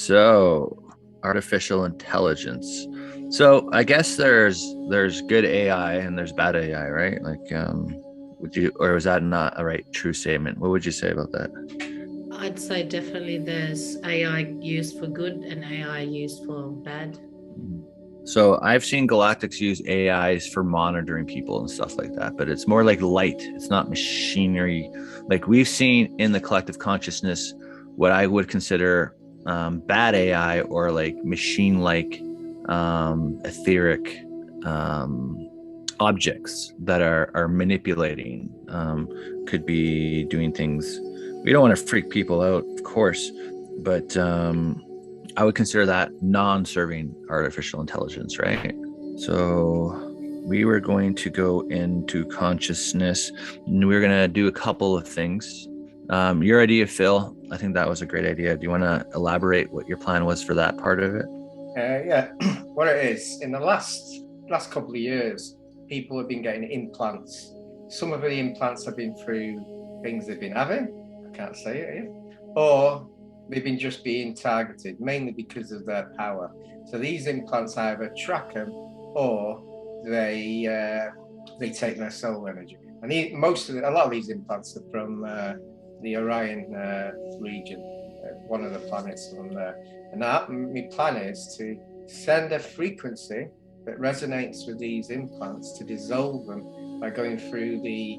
So, artificial intelligence. So, I guess there's good AI and there's bad AI, right? Would you, or is that not a right true statement? What would you say about that? I'd say definitely there's AI used for good and AI used for bad. So, I've seen galactics use AIs for monitoring people and stuff like that, but it's more like light. It's not machinery. Like we've seen in the collective consciousness, what I would consider bad AI or like machine-like etheric um, objects that are manipulating. Could be doing things. We don't want to freak people out, of course, but I would consider that non-serving artificial intelligence, right? So we were going to go into consciousness and we are going to do a couple of things. Your idea, Phil, I think that was a great idea. Do you want to elaborate what your plan was for that part of it? Yeah, what it is, in the last couple of years, people have been getting implants. Some of the implants have been through things they've been having, I can't say it here, or they've been just being targeted, mainly because of their power. So these implants either track them or they take their soul energy. And a lot of these implants are from the Orion region, one of the planets from there. And my plan is to send a frequency that resonates with these implants to dissolve them by going through the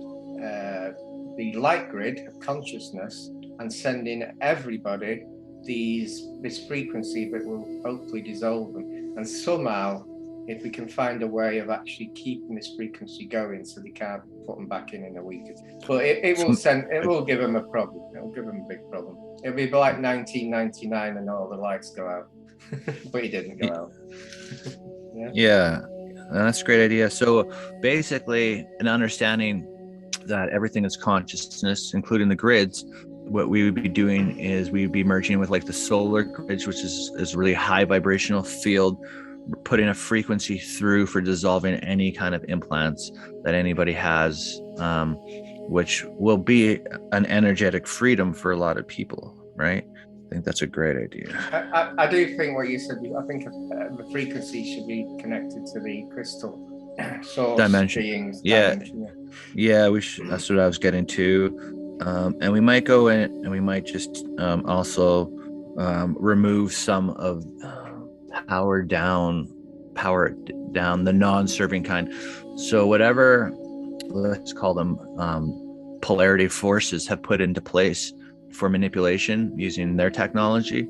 light grid of consciousness and sending everybody this frequency that will hopefully dissolve them. And somehow, if we can find a way of actually keeping this frequency going so they can't put them back in a week. But it will give them a problem. It will give them a big problem. It'll be like 1999 and all the lights go out. But it didn't go out. Yeah, that's a great idea. So basically, an understanding that everything is consciousness, including the grids, what we would be doing is we would be merging with like the solar grids, which is really high vibrational field, putting a frequency through for dissolving any kind of implants that anybody has, which will be an energetic freedom for a lot of people, right? I think that's a great idea. I do think what you said, I think the frequency should be connected to the crystal source Dimension. beings. Yeah. Dimension, Yeah, we should. That's what I was getting to. And we might go in and we might just also remove some of power down, the non-serving kind. So whatever, let's call them polarity forces have put into place for manipulation using their technology,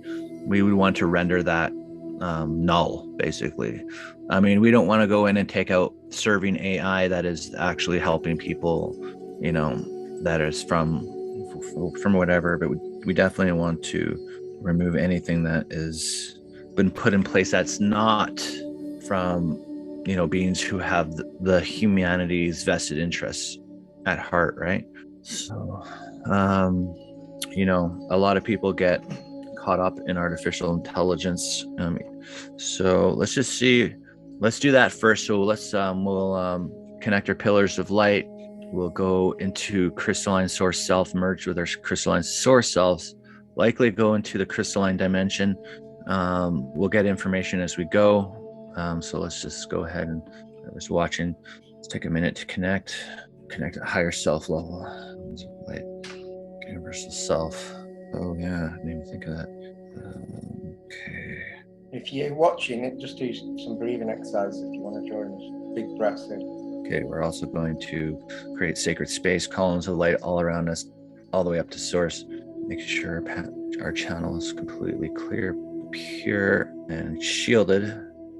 we would want to render that null, basically. I mean, we don't want to go in and take out serving AI that is actually helping people, that is from whatever, but we definitely want to remove anything that is been put in place that's not from, beings who have the humanity's vested interests at heart, right? So, a lot of people get caught up in artificial intelligence. So let's just see. Let's do that first. So we'll connect our pillars of light. We'll go into crystalline source self, merge with our crystalline source selves, likely go into the crystalline dimension. We'll get information as we go. So let's just go ahead and whoever's watching, let's take a minute to connect at higher self level. Light, universal self. Oh yeah, I didn't even think of that. Okay. If you're watching it, just do some breathing exercises if you want to join us. Big breaths in. Okay, we're also going to create sacred space, columns of light all around us, all the way up to source, making sure our channel is completely clear, pure, and shielded.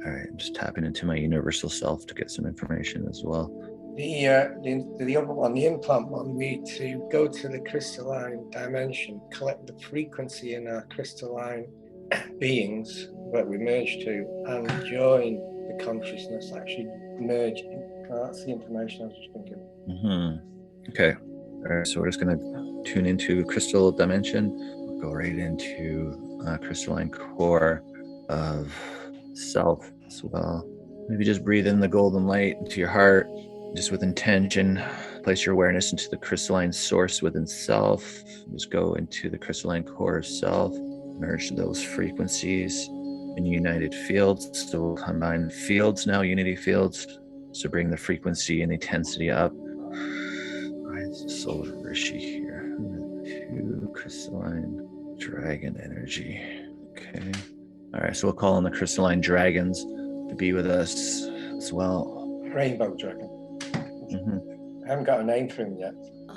All right, I'm just tapping into my universal self to get some information as well. The other one, the implant one, we need to go to the crystalline dimension, collect the frequency in our crystalline beings that we merge to, and join the consciousness, actually merge. That's the information I was just thinking. Mm-hmm. Okay. All right, so we're just going to tune into crystal dimension. We'll go right into crystalline core of self as well. Maybe just breathe in the golden light into your heart, just with intention. Place your awareness into the crystalline source within self. Just go into the crystalline core of self. merge those frequencies in united fields. So we'll combine fields now, unity fields. So bring the frequency and intensity up. All right, so solar rishi here. 2 crystalline dragon energy. Okay. All right, so we'll call on the crystalline dragons to be with us as well. Rainbow dragon. I haven't got a name for him yet.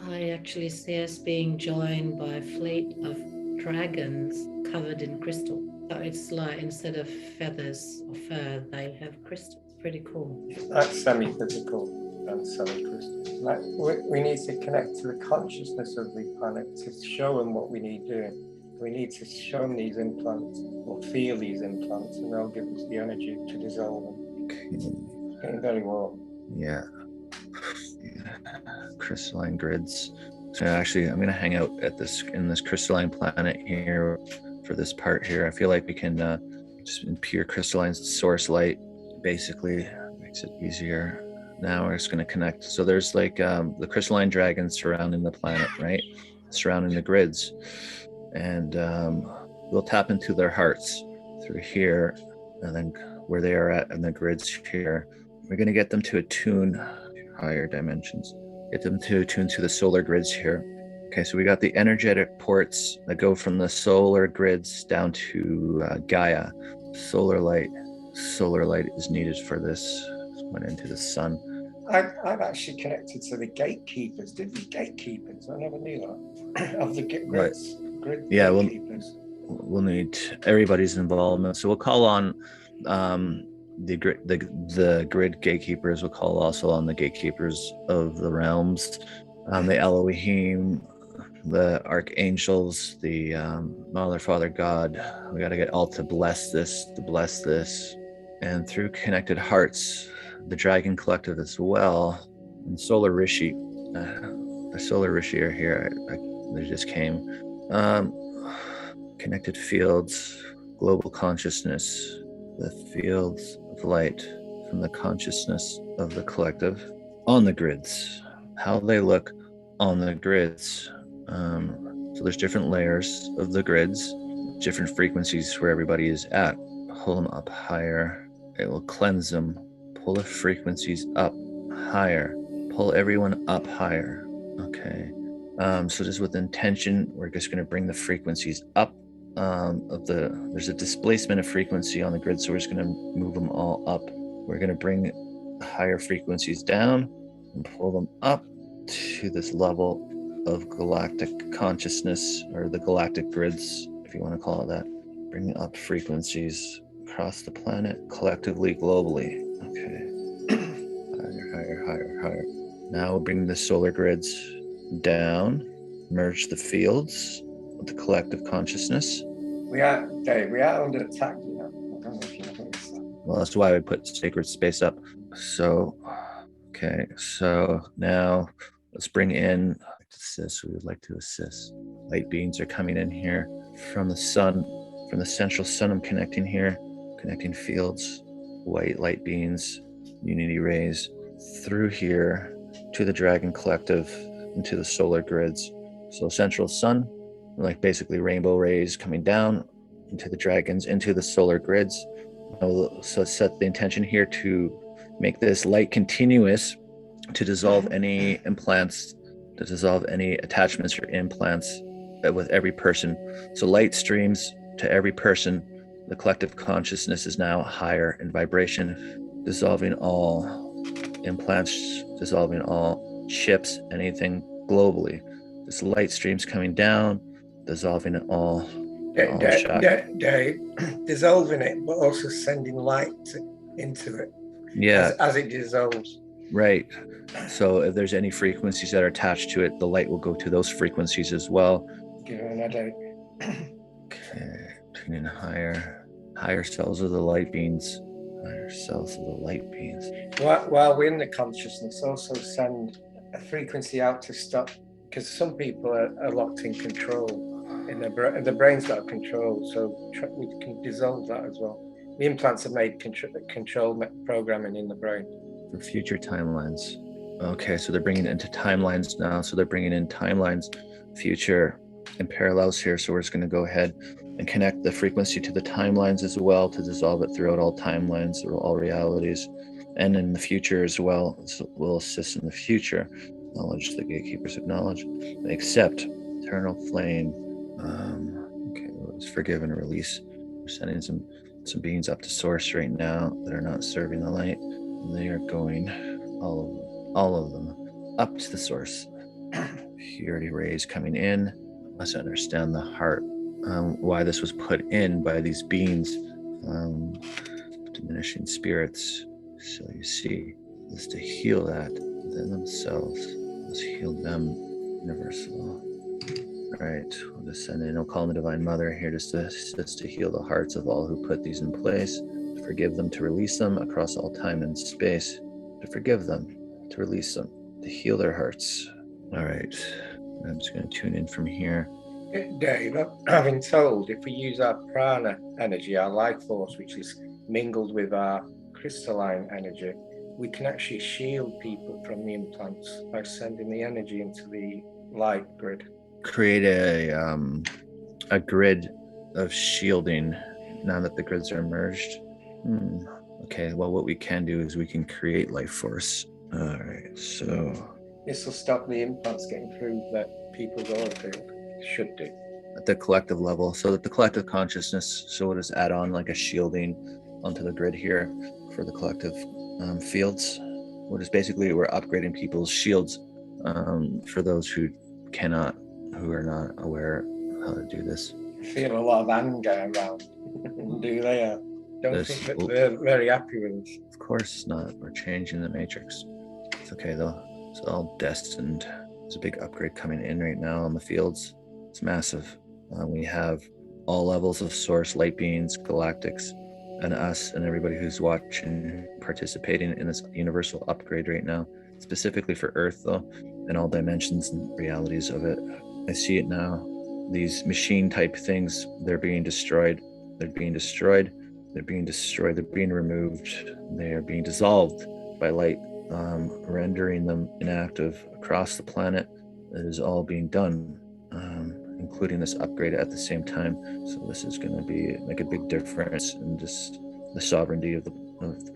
I actually see us being joined by a fleet of dragons covered in crystal. So it's like instead of feathers or fur, they have crystal. It's pretty cool. That's semi-physical and semi-crystal. Like we need to connect to the consciousness of the planet to show them what we need doing. We need to show them these implants or feel these implants, and they'll give us the energy to dissolve them. Okay. It's getting very warm. Yeah. Crystalline grids. So actually, I'm going to hang out at this in this crystalline planet here for this part here. I feel like we can just in pure crystalline source light basically makes it easier. Now we're just going to connect. So there's like the crystalline dragons surrounding the planet, right? Surrounding the grids. And we'll tap into their hearts through here, and then where they are at in the grids here. We're going to get them to attune higher dimensions. Get them to attune to the solar grids here. Okay, so we got the energetic ports that go from the solar grids down to Gaia. Solar light is needed for this. Went into the sun. I've actually connected to the gatekeepers. Did the gatekeepers? I never knew that. Of the grids. Grid Yeah, gatekeepers. We'll need everybody's involvement. So we'll call on the grid gatekeepers. We'll call also on the gatekeepers of the realms, the Elohim, the archangels, the Mother, Father, God. We got to get all to bless this, and through connected hearts, the Dragon Collective as well, and Solar Rishi. The Solar Rishi are here. They just came. Connected fields, global consciousness, the fields of light from the consciousness of the collective on the grids, how they look on the grids. So there's different layers of the grids, different frequencies where everybody is at. Pull them up higher. It will cleanse them. Pull the frequencies up higher. Pull everyone up higher. Okay. So just with intention, we're just going to bring the frequencies up. There's a displacement of frequency on the grid, so we're just going to move them all up. We're going to bring higher frequencies down and pull them up to this level of galactic consciousness, or the galactic grids, if you want to call it that. Bring up frequencies across the planet, collectively, globally. Okay. Higher. Now we'll bring the solar grids down, merge the fields with the collective consciousness. We are under attack, you know. I don't know if you know this. Well, that's why we put sacred space up. So, okay, so now let's bring in assist. We would like to assist. Light beings are coming in here from the sun, from the central sun. I'm connecting here, connecting fields, white light beings, unity rays through here to the Dragon Collective, into the solar grids. So central sun, like basically rainbow rays coming down into the dragons, into the solar grids. So set the intention here to make this light continuous, to dissolve any implants, to dissolve any attachments or implants with every person. So light streams to every person. The collective consciousness is now higher in vibration, dissolving all implants, dissolving all chips, anything globally. This light streams coming down, dissolving it all. Dissolving it, but also sending light into it. Yeah. As it dissolves. Right. So if there's any frequencies that are attached to it, the light will go to those frequencies as well. Give it an headache. Okay. Tuning higher cells of the light beings. Higher cells of the light beings. While we're in the consciousness, also send a frequency out to stop, because some people are locked in control. The brain's got control, so we can dissolve that as well. The implants have made control programming in the brain. For future timelines. Okay, so they're bringing it into timelines now. So they're bringing in timelines, future, and parallels here. So we're just going to go ahead, and connect the frequency to the timelines as well, to dissolve it throughout all timelines or all realities, and in the future as well. So will assist in the future. Knowledge, the gatekeepers of knowledge. They accept eternal flame. Okay, let's forgive and release. We're sending some beings up to source right now that are not serving the light. They are going, all of them, up to the source. Purity rays coming in. Must understand the heart, why this was put in by these beings, diminishing spirits. So you see, is to heal that within themselves. Let's heal them, universal. All right, we'll descend in. I'll call the Divine Mother here just to heal the hearts of all who put these in place, to forgive them, to release them across all time and space, to forgive them, to release them, to heal their hearts. All right, I'm just going to tune in from here. Dave, I've been told if we use our prana energy, our life force, which is mingled with our crystalline energy, we can actually shield people from the implants by sending the energy into the light grid. Create a grid of shielding now that the grids are merged. Okay, well, what we can do is we can create life force. All right, so this will stop the implants getting through that people's aura field. Should do. At the collective level, so that the collective consciousness, so we'll just add on like a shielding onto the grid here for the collective fields. What is basically, we're upgrading people's shields for those who are not aware how to do this. I feel a lot of anger around. Do they? Don't think that they're very happy with us. Of course not. We're changing the matrix. It's okay though. It's all destined. There's a big upgrade coming in right now on the fields. It's massive. We have all levels of source, light beings, galactics, and us, and everybody who's watching, participating in this universal upgrade right now, specifically for Earth, though, and all dimensions and realities of it. I see it now. These machine type things, they're being destroyed. They're being destroyed. They're being destroyed. They're being removed. They are being dissolved by light, rendering them inactive across the planet. It is all being done, including this upgrade at the same time. So this is going to make a big difference in just the sovereignty of the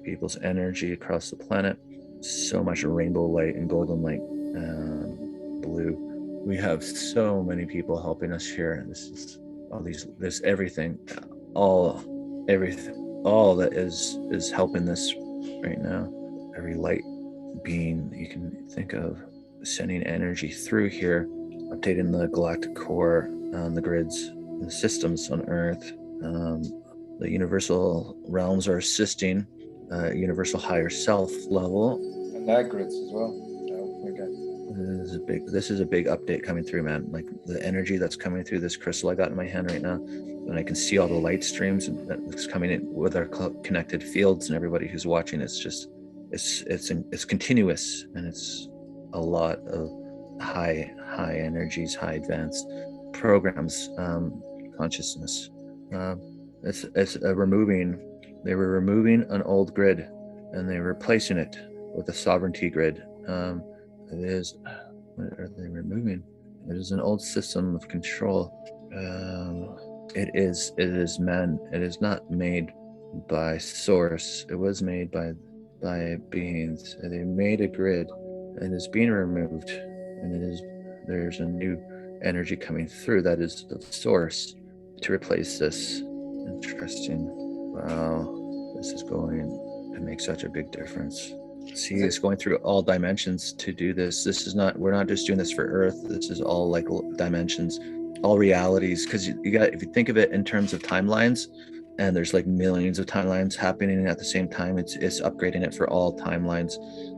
people's energy across the planet. So much rainbow light and golden light, blue. We have so many people helping us here. There's everything, all that is helping this right now. Every light being you can think of, sending energy through here, updating the galactic core, the grids, the systems on Earth. The universal realms are assisting, universal higher self level. And their grids as well. This is a big update coming through, man. Like the energy that's coming through this crystal I got in my hand right now, and I can see all the light streams that's coming in with our connected fields, and everybody who's watching. It's just, it's continuous, and it's a lot of high energies, high advanced programs, consciousness. It's removing. They were removing an old grid, and they're replacing it with a sovereignty grid. What are they removing? It is an old system of control. It is not made by source. It was made by beings. They made a grid, and it's being removed, and there's a new energy coming through that is the source to replace this. Interesting. Wow, this is going to make such a big difference. See, it's going through all dimensions to do this. We're not just doing this for Earth. This is all like dimensions, all realities. Because if you think of it in terms of timelines, and there's like millions of timelines happening at the same time, it's upgrading it for all timelines.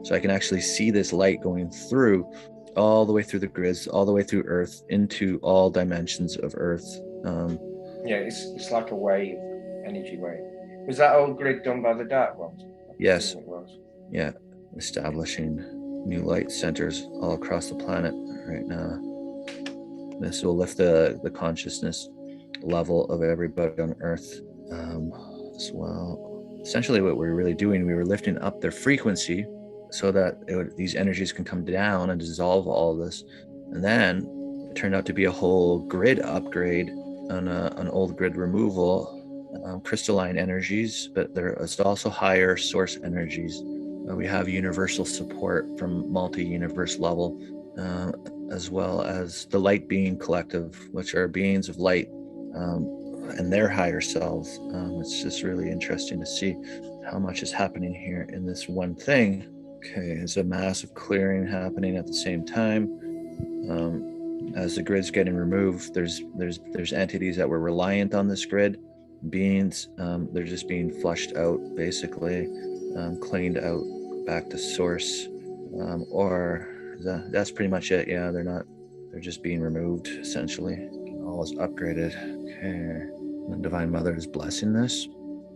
So I can actually see this light going through all the way through the grids, all the way through Earth, into all dimensions of Earth. Yeah, it's like a wave, energy wave. Was that old grid done by the Dark Ones? Yes. It was. Yeah, establishing new light centers all across the planet right now. This will lift the consciousness level of everybody on Earth as well. Essentially, what we're really doing, we were lifting up their frequency so that these energies can come down and dissolve all this. And then it turned out to be a whole grid upgrade an old grid removal, crystalline energies, but there is also higher source energies. We have universal support from multi-universe level, as well as the light being collective, which are beings of light and their higher selves. It's just really interesting to see how much is happening here in this one thing. Okay, there's a massive clearing happening at the same time. As the grid's getting removed, there's entities that were reliant on this grid, beings. They're just being flushed out, basically, cleaned out back to source, or that's pretty much it. Yeah, they're just being removed, essentially. All is upgraded. Okay, the Divine Mother is blessing this.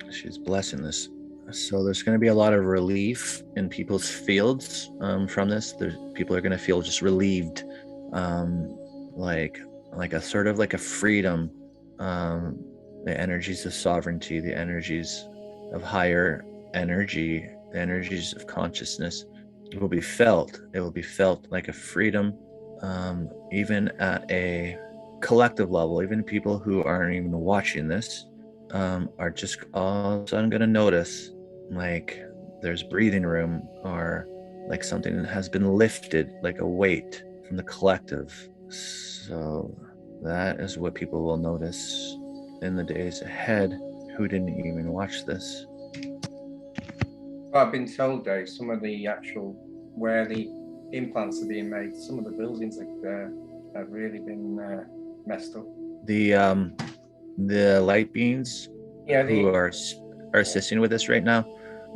She's blessing this. So there's going to be a lot of relief in people's fields from this. People are going to feel just relieved, like a sort of like a freedom. The energies of sovereignty, the energies of higher energy, the energies of consciousness, it will be felt. It will be felt like a freedom, even at a collective level. Even people who aren't even watching this are just all of a sudden going to notice, like there's breathing room, or like something that has been lifted, like a weight from the collective. So that is what people will notice in the days ahead who didn't even watch this. I've been told, Dave, some of the actual where the implants are being made, some of the buildings have really been messed up. The light beings, who are assisting with this right now,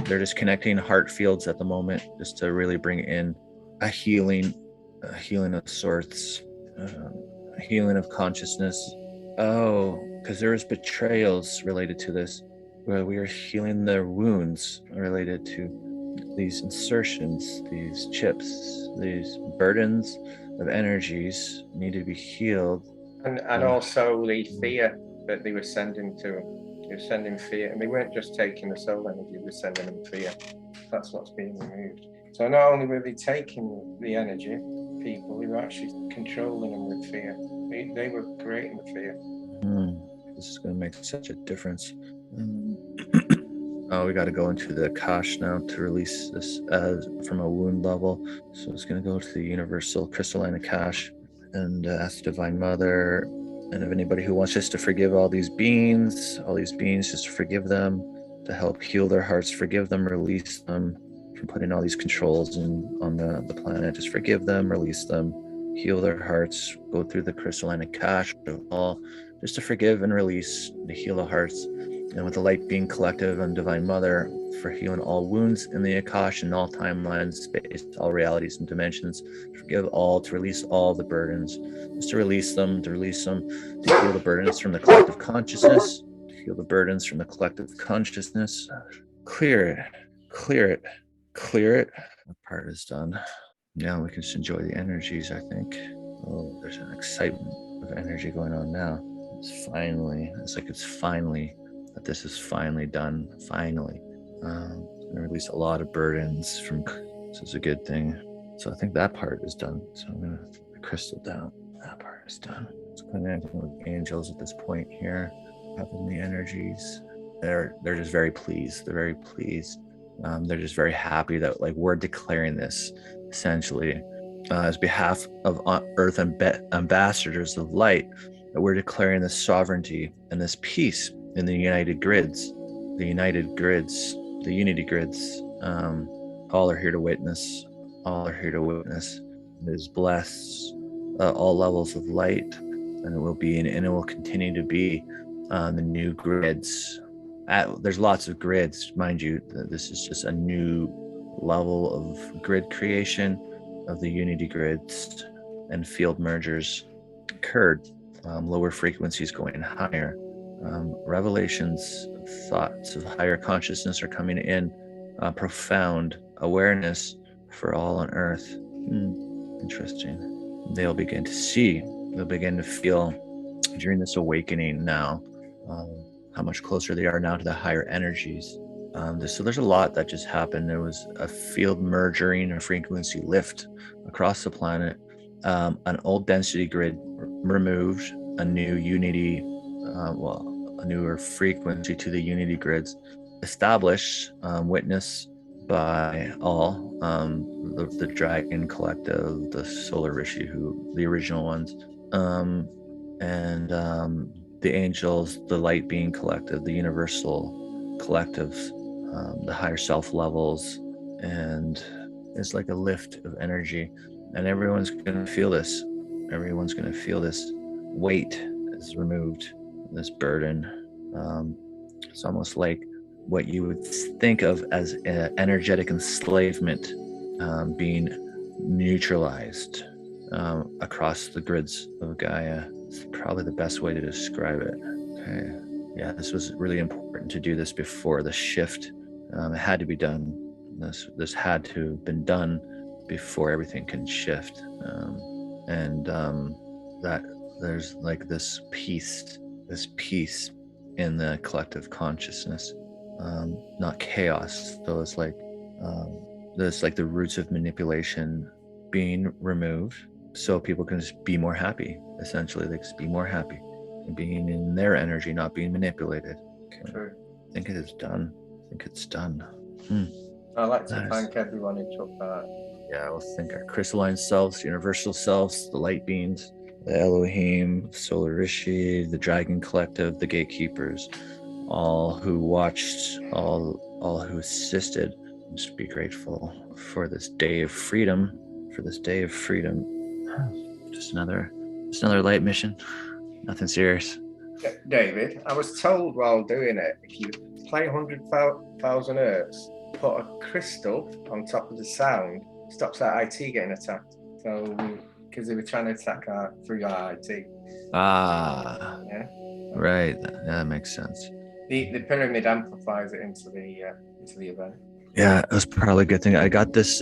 they're just connecting heart fields at the moment, just to really bring in a healing of sorts, a healing of consciousness. Oh, because there was betrayals related to this, where we are healing their wounds related to these insertions, these chips, these burdens of energies need to be healed. And also the fear that they were sending to them. They were sending fear, and they weren't just taking the soul energy, they were sending them fear. That's what's being removed. So not only were they taking the energy, people, they were actually controlling them with fear. They were creating the fear. This is going to make such a difference. Oh, we got to go into the Akash now to release this from a wound level. So it's going to go to the universal crystalline Akash and ask the Divine Mother, and if anybody who wants just to forgive all these beings, just to forgive them, to help heal their hearts, forgive them, release them from putting all these controls on the planet. Just forgive them, release them, heal their hearts, go through the crystalline Akash of all, just to forgive and release, to heal the hearts. And with the light being collective and Divine Mother for healing all wounds in the Akash and all timelines, space, all realities and dimensions, to forgive all, to release all the burdens, just to release them, to heal the burdens from the collective consciousness, to heal the burdens from the collective consciousness. Clear it. That part is done. Now we can just enjoy the energies, I think. Oh, there's an excitement of energy going on now. It's finally that this is finally done. Finally. I'm gonna release a lot of burdens from, this is a good thing. So I think that part is done. So I'm gonna put the crystal down. That part is done. So connecting with angels at this point here, having the energies. They're just very pleased. They're very pleased. They're just very happy that, like, we're declaring this essentially as behalf of Earth ambassadors of light, that we're declaring this sovereignty and this peace in the united grids, the unity grids. All are here to witness. It is blessed, all levels of light, and it will be, and it will continue to be the new grids. There's lots of grids, mind you. This is just a new level of grid creation of the unity grids, and field mergers occurred. Lower frequencies going higher. Revelations of thoughts of higher consciousness are coming in. Profound awareness for all on Earth. Interesting. They'll begin to see, they'll begin to feel during this awakening now, how much closer they are now to the higher energies. So there's a lot that just happened. There was a field merging, a frequency lift across the planet. An old density grid removed, a new unity a newer frequency to the unity grids, established, witnessed by all, the Dragon Collective, the Solar Rishi, who the original ones, and the angels, the Light Being Collective, the Universal Collectives, the higher self levels, and it's like a lift of energy, and everyone's gonna feel this. Everyone's gonna feel this weight is removed, this burden. It's almost like what you would think of as energetic enslavement being neutralized across the grids of Gaia. It's probably the best way to describe it. Okay. Yeah, this was really important to do this before the shift. It had to be done. This had to have been done before everything can shift. That there's like this peace in the collective consciousness, not chaos. So it's like there's like the roots of manipulation being removed, so people can just be more happy. Essentially, they just be more happy and being in their energy, not being manipulated. Okay. True. I think it is done. I think it's done. I'd like to thank everyone who took part. Yeah, I will thank our crystalline selves, universal selves, the light beings, the Elohim, Solar Rishi, the Dragon Collective, the gatekeepers, all who watched, all who assisted. Just be grateful for this day of freedom. Just another light mission. Nothing serious. David, I was told while doing it, if you play 100,000 hertz, put a crystal on top of the sound, stops our IT getting attacked. So, because they were trying to attack through our IT. Ah, yeah, right. That makes sense. The pyramid amplifies it into the event. Yeah, it was probably a good thing. I got this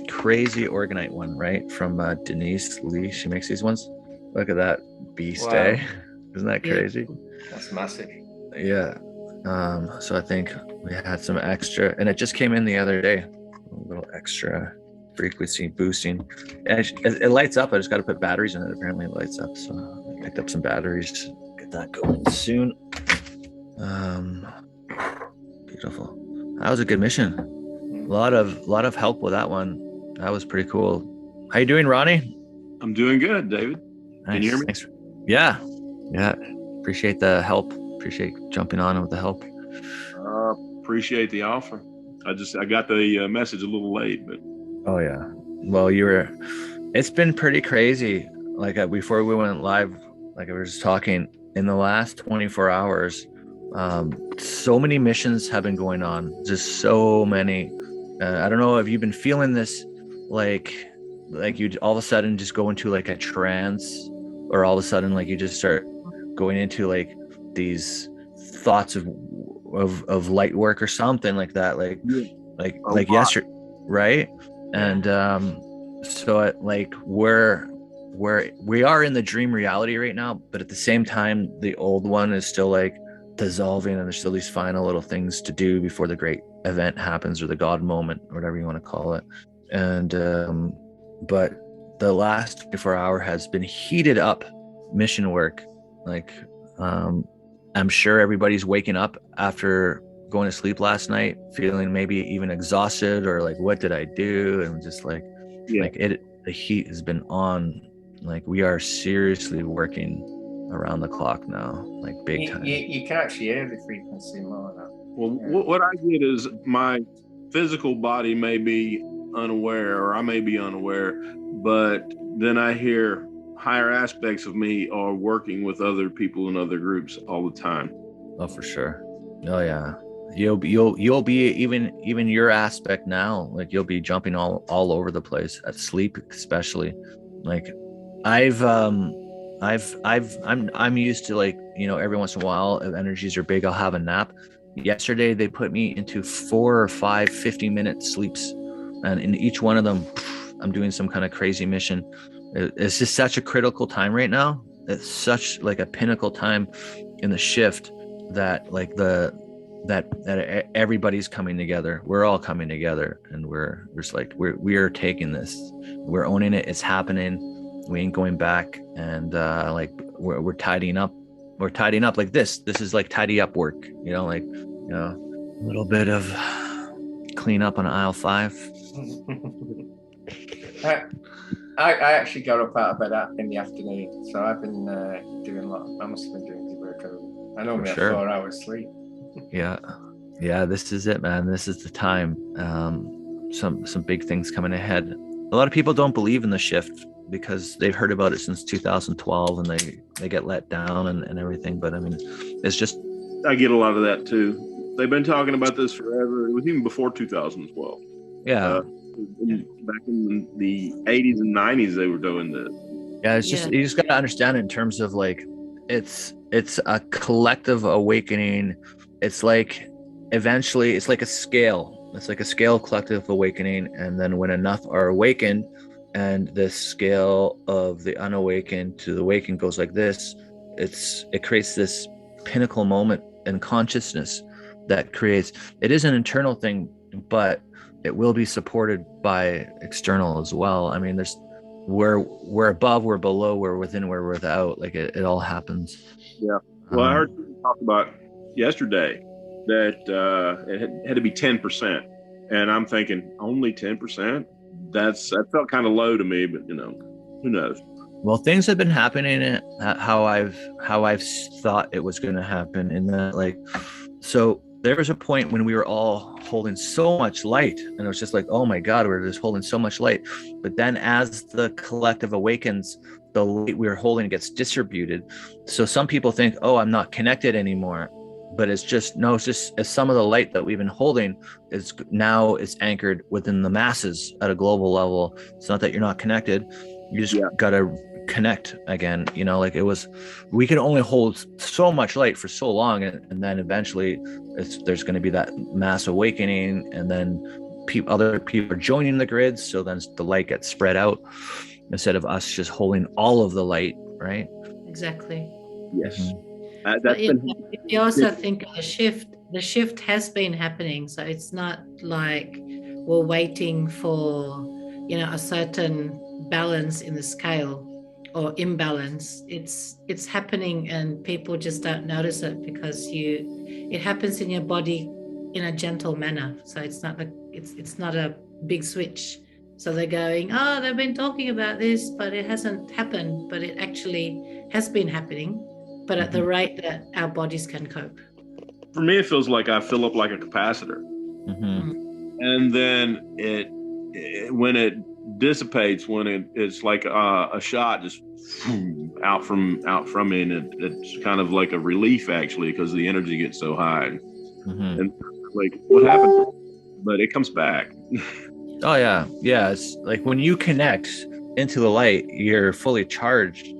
crazy orgonite one, right, from Denise Lee. She makes these ones. Look at that beast, wow. Eh? Isn't that crazy? That's massive. Yeah. So I think we had some extra, and it just came in the other day. A little extra frequency boosting. And it lights up. I just got to put batteries in it. Apparently, it lights up. So I picked up some batteries. Get that going soon. Beautiful. That was a good mission. A lot of help with that one. That was pretty cool. How you doing, Ronnie? I'm doing good, David. Nice. Can you hear me? Thanks. Yeah. Appreciate the help. Appreciate jumping on with the help. Appreciate the offer. I got the message a little late, but. Oh yeah. Well, it's been pretty crazy. Like before we went live, like I was just talking, in the last 24 hours, so many missions have been going on. Just so many. I don't know if you've been feeling this, like you all of a sudden just go into like a trance, or all of a sudden like you just start going into like these thoughts of light work or something like that, like yesterday, right? And so we are in the dream reality right now, but at the same time the old one is still like dissolving, and there's still these final little things to do before the great event happens, or the God moment, or whatever you want to call it. And but the last 24 hour has been heated up mission work. Like I'm sure everybody's waking up after going to sleep last night feeling maybe even exhausted, or like, what did I do? And just like the heat has been on. Like we are seriously working around the clock now, like big time. You can actually hear the frequency more now. Well, what I get is my physical body may be unaware, or I may be unaware, but then I hear higher aspects of me are working with other people in other groups all the time. Oh, for sure. Oh yeah. You'll be even your aspect now, like you'll be jumping all over the place at sleep, especially. Like I'm used to, like, every once in a while, if energies are big, I'll have a nap. Yesterday they put me into 4 or 5 50-minute sleeps, and in each one of them I'm doing some kind of crazy mission. It's just such a critical time right now. It's such like a pinnacle time in the shift that like that everybody's coming together. We're all coming together, and we're just like we're taking this, we're owning it. It's happening. We ain't going back. And like we're tidying up or tidying up like this. This is like tidy up work, like, a little bit of clean up on aisle 5. I actually got up out of bed in the afternoon, so I've been doing a lot. I must have been doing the work over. I normally have 4 hours sleep. Yeah, this is it, man. This is the time. Some big things coming ahead. A lot of people don't believe in the shift because they've heard about it since 2012 and they get let down and everything. But I mean, it's just, I get a lot of that too. They've been talking about this forever. It was even before 2012. yeah. Back in the 80s and 90s, they were doing this. Yeah, it's just, you just got to understand it in terms of like, it's a collective awakening. It's like, eventually, it's like a scale. It's like a scale of collective awakening. And then when enough are awakened, and this scale of the unawakened to the awakened goes like this, it creates this pinnacle moment in consciousness that creates, it is an internal thing, but it will be supported by external as well. I mean, we're above, we're below, we're within, we're without. Like it all happens. Yeah. Well, I heard you talk about yesterday that it had to be 10%, and I'm thinking only 10%. That felt kind of low to me, but who knows? Well, things have been happening how I've thought it was going to happen. In that, like, so there was a point when we were all holding so much light, and it was just like, oh my God, we're just holding so much light. But then as the collective awakens, the light we were holding gets distributed. So some people think, oh, I'm not connected anymore. But it's just some of the light that we've been holding is anchored within the masses at a global level. It's not that you're not connected. You just got to connect again. Like we can only hold so much light for so long. And then eventually there's going to be that mass awakening. And then other people are joining the grid. So then the light gets spread out instead of us just holding all of the light. Right. Exactly. Yes. Mm-hmm. If you also think of the shift has been happening. So it's not like we're waiting for, a certain balance in the scale or imbalance. It's happening and people just don't notice it because it happens in your body in a gentle manner. So it's not a big switch. So they're going, oh, they've been talking about this, but it hasn't happened. But it actually has been happening, but at the rate that our bodies can cope. For me, it feels like I fill up like a capacitor. Mm-hmm. And then when it dissipates, when it's like a shot just out from me, and it's kind of like a relief actually, because the energy gets so high. Mm-hmm. And like, what happened? But it comes back. Oh yeah. It's like when you connect into the light, you're fully charged.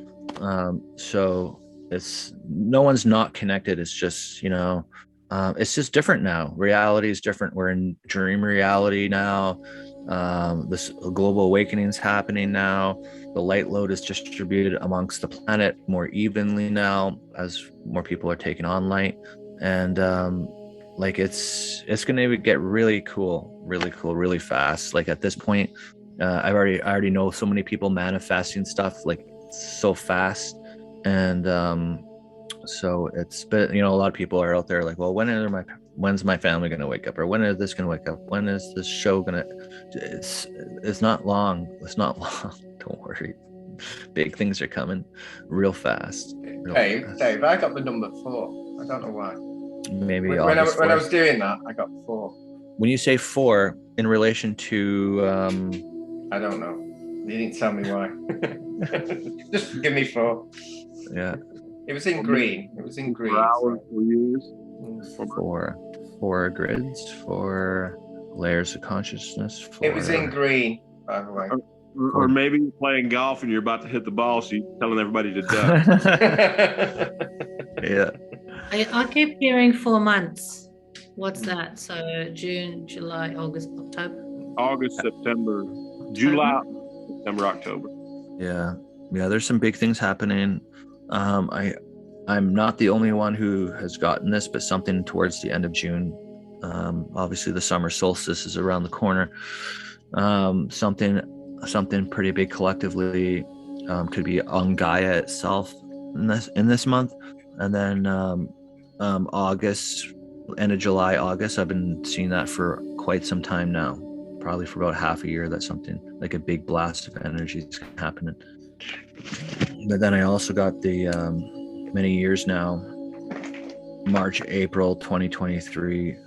So it's no one's not connected. It's just, it's just different now. Reality is different. We're in dream reality now. This global awakening is happening now. The light load is distributed amongst the planet more evenly now as more people are taking on light. And like it's going to get really cool, really fast. Like at this point, I already know so many people manifesting stuff like so fast. And so it's been, a lot of people are out there like, well, when's my family going to wake up, or when is this going to wake up, when is this show going to, it's not long. Don't worry, big things are coming real fast. Dave, I got the number 4. I don't know why. Maybe when I was doing that, I got 4. When you say 4 in relation to I don't know, you didn't tell me why. Just give me 4. Yeah, it was in green. For hours, for years. 4 grids, 4 layers of consciousness. It was in green, by the way. Or maybe you're playing golf and you're about to hit the ball, so you're telling everybody to duck. Yeah. I keep hearing 4 months. What's that? So June, July, August, October? August, September, July, September, October. Yeah. There's some big things happening. I'm not the only one who has gotten this, but something towards the end of June. Obviously, the summer solstice is around the corner. Something pretty big collectively could be on Gaia itself in this month. And then August, end of July, August, I've been seeing that for quite some time now, probably for about half a year, that something like a big blast of energy is happening. But then I also got the many years now, March, April 2023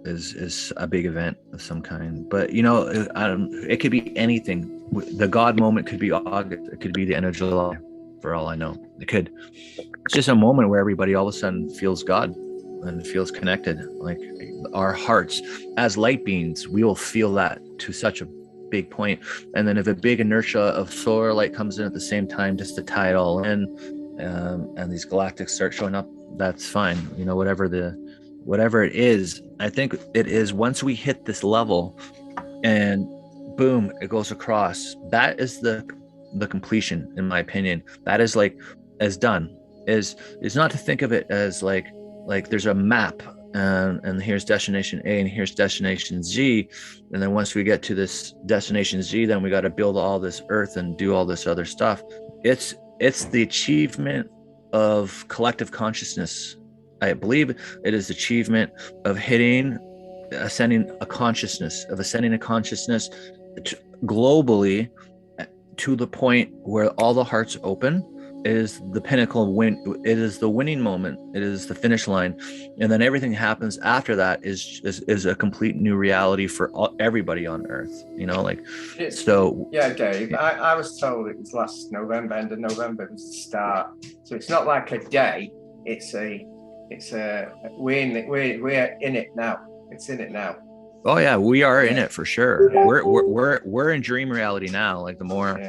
is a big event of some kind. But you know, it could be anything. The God moment could be August. It could be the end of July, for all I know. It's just a moment where everybody all of a sudden feels God and feels connected. Like our hearts, as light beings, we will feel that to such a big point. And then if a big inertia of solar light comes in at the same time, just to tie it all in, and these galactics start showing up, that's fine. You know, whatever it is, I think it is, once we hit this level and boom, it goes across, that is the completion, in my opinion. That is like, as done, is not to think of it as like there's a map, and here's destination A and here's destination Z, and then once we get to this destination Z, then we got to build all this earth and do all this other stuff. It's the achievement of collective consciousness. I believe it is achievement of ascending a consciousness globally to the point where all the hearts open. It is the pinnacle win. It is the winning moment. It is the finish line, and then everything happens after that is a complete new reality for everybody on Earth. You know, like so. Yeah, Dave. I was told it was last November, end of November. It was the start. So it's not like a day. We're in it now. It's in it now. Oh yeah, we are in it for sure. Yeah. We're in dream reality now. Like the more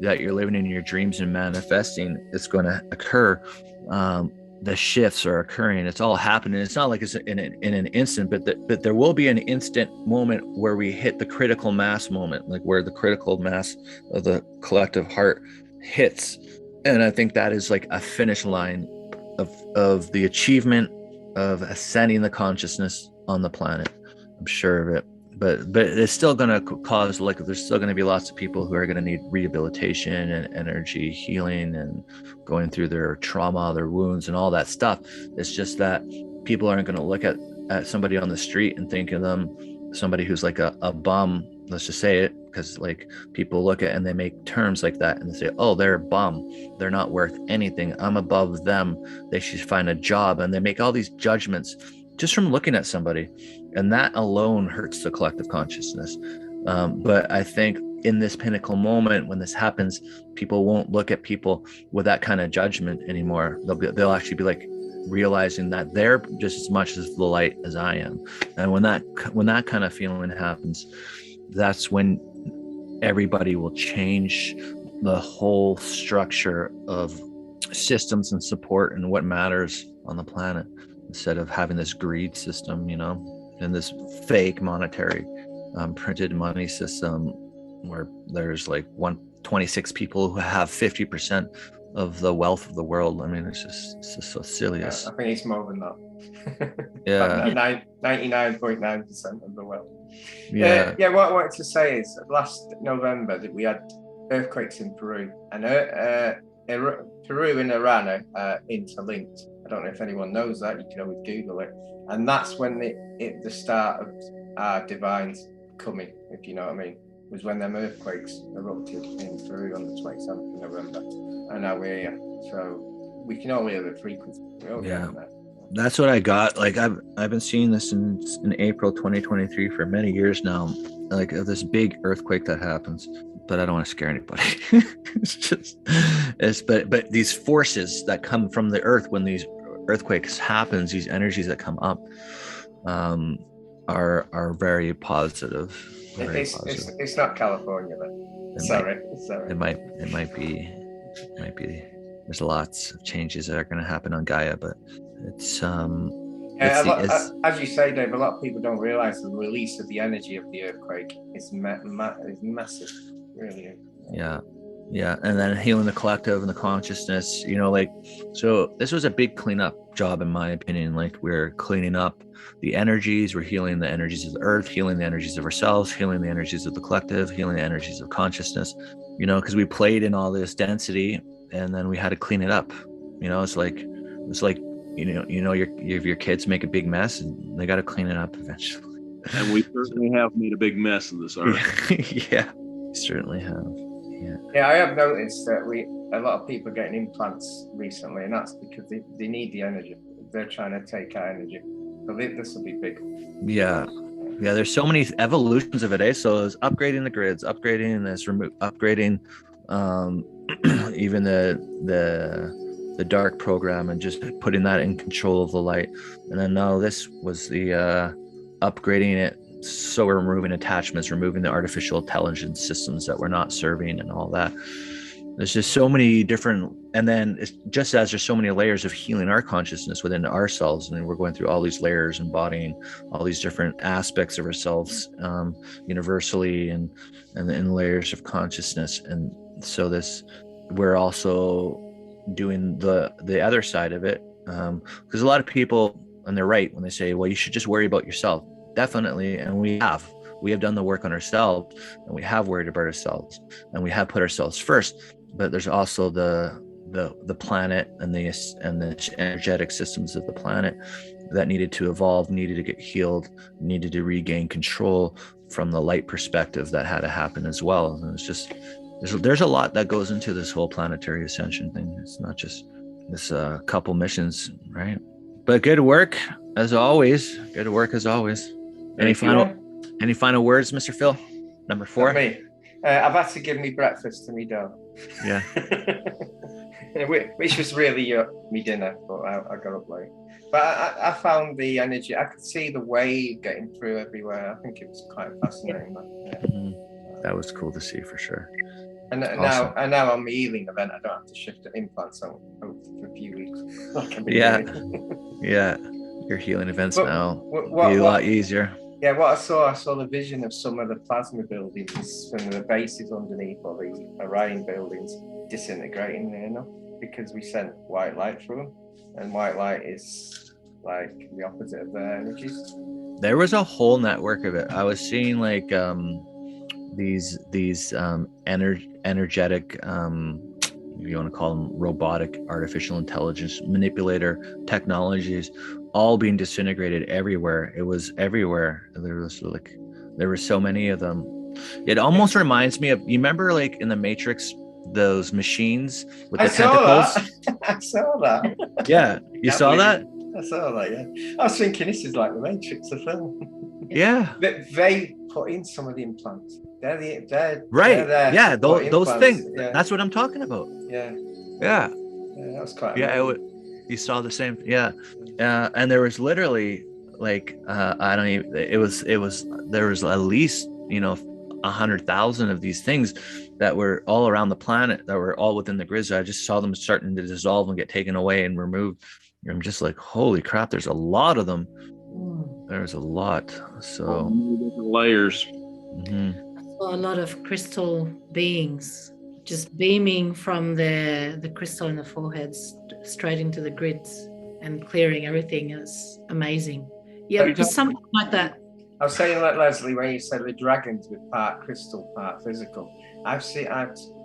that you're living in your dreams and manifesting, it's going to occur. The shifts are occurring. It's all happening. It's not like it's in an instant, but there will be an instant moment where we hit the critical mass moment, like where the critical mass of the collective heart hits. And I think that is like a finish line of the achievement of ascending the consciousness on the planet. I'm sure of it, but it's still going to cause, like, there's still going to be lots of people who are going to need rehabilitation and energy healing and going through their trauma, their wounds and all that stuff. It's just that people aren't going to look at somebody on the street and think of them somebody who's like a bum. Let's just say it, because like people look at and they make terms like that and they say, oh, they're a bum, they're not worth anything, I'm above them, they should find a job, and they make all these judgments just from looking at somebody, and that alone hurts the collective consciousness. But I think in this pinnacle moment, when this happens, people won't look at people with that kind of judgment anymore. They'll actually be like realizing that they're just as much as the light as I am. And when that kind of feeling happens, that's when everybody will change the whole structure of systems and support and what matters on the planet, instead of having this greed system, you know, and this fake monetary printed money system where there's like 126 people who have 50% of the wealth of the world. I mean, it's just so silly. Yeah, I think it's more than that. Yeah. 99.9% of the wealth. Yeah. What I wanted to say is last November that we had earthquakes in Peru, and Peru and Iran are interlinked. I don't know if anyone knows that. You can always Google it. And that's when the start of our divines coming, if you know what I mean, was when them earthquakes erupted in Peru on the 27th of November. And now we're here. So we can all hear the frequency. Yeah. That's what I got. Like I've been seeing this in April 2023 for many years now, like this big earthquake that happens. But I don't want to scare anybody. But these forces that come from the earth when these earthquakes happens, these energies that come up, are very positive. It's not California then. Sorry. It might be. There's lots of changes that are going to happen on Gaia, but it's as you say, Dave, a lot of people don't realize the release of the energy of the earthquake is massive. Really. Yeah, and then healing the collective and the consciousness, you know, like, so this was a big cleanup job in my opinion. Like, we're cleaning up the energies, we're healing the energies of the earth, healing the energies of ourselves, healing the energies of the collective, healing the energies of consciousness, you know, because we played in all this density and then we had to clean it up. You know, it's like It's like, your kids make a big mess and they got to clean it up eventually. And we certainly have made a big mess of this earth. Yeah, we certainly have. Yeah. Yeah, I have noticed that a lot of people are getting implants recently, and that's because they need the energy. They're trying to take our energy. So this will be big. Yeah. Yeah, there's so many evolutions of it, eh? So it's upgrading the grids, upgrading this, upgrading even the dark program, and just putting that in control of the light. And then now this was the upgrading it, so we're removing attachments, removing the artificial intelligence systems that we're not serving and all that. There's just so many different, and then it's just as there's so many layers of healing our consciousness within ourselves, and we're going through all these layers, embodying all these different aspects of ourselves universally, and in layers of consciousness. And so we're also doing the other side of it, because a lot of people, and they're right when they say, well, you should just worry about yourself. Definitely, and we have done the work on ourselves, and we have worried about ourselves, and we have put ourselves first. But there's also the planet and the energetic systems of the planet that needed to evolve, needed to get healed, needed to regain control from the light perspective that had to happen as well. And it's just there's a lot that goes into this whole planetary ascension thing. It's not just this couple missions, right? But good work as always. Good work as always. Any final words, Mr. Phil? Number 4. Not me. I've had to give me breakfast to me dog. Yeah. Which was really me dinner, but I got up late. But I found the energy. I could see the wave getting through everywhere. I think it was quite fascinating. Yeah. Mm-hmm. That was cool to see for sure. And Awesome. now I'm healing event. I don't have to shift to implants for a few weeks. Yeah. Yeah. Your healing events now be a lot easier. Yeah, what I saw the vision of some of the plasma buildings from the bases underneath, or the Orion buildings disintegrating there, because we sent white light through them, and white light is like the opposite of their energies. There was a whole network of it. I was seeing like these energetic, if you want to call them robotic artificial intelligence manipulator technologies, all being disintegrated everywhere. It was everywhere. There were so many of them. It almost reminds me of, you remember like in the Matrix, those machines with the tentacles? I saw that. Yeah, you saw that? I saw that, yeah. I was thinking this is like the Matrix, the film. Yeah. They put in some of the implants. They're right. Yeah, those things. Yeah. That's what I'm talking about. Yeah. Yeah. Yeah, that was quite. Yeah, you saw the same. Yeah. And there was literally like I don't even. It was there was at least 100,000 of these things that were all around the planet, that were all within the grids. I just saw them starting to dissolve and get taken away and removed. I'm just like, holy crap! There's a lot of them. There's a lot. So different layers. Mm-hmm. A lot of crystal beings just beaming from the crystal in the foreheads straight into the grids and clearing everything. Is amazing. Yeah, just something like that. I was saying that, Leslie, when you said the dragons with part crystal, part physical. I've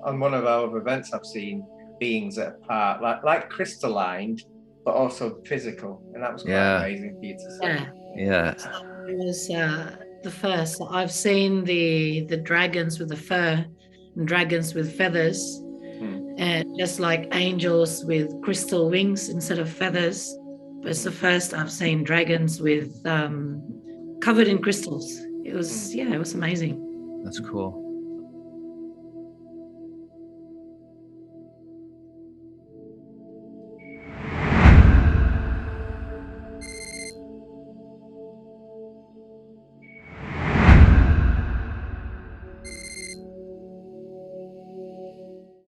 on one of our events, I've seen beings that are part like crystallined, but also physical, and that was quite amazing for you to see. Yeah. It was the first. I've seen the dragons with the fur and dragons with feathers, and just like angels with crystal wings instead of feathers. But it's the first I've seen dragons with covered in crystals. It was it was amazing. That's cool.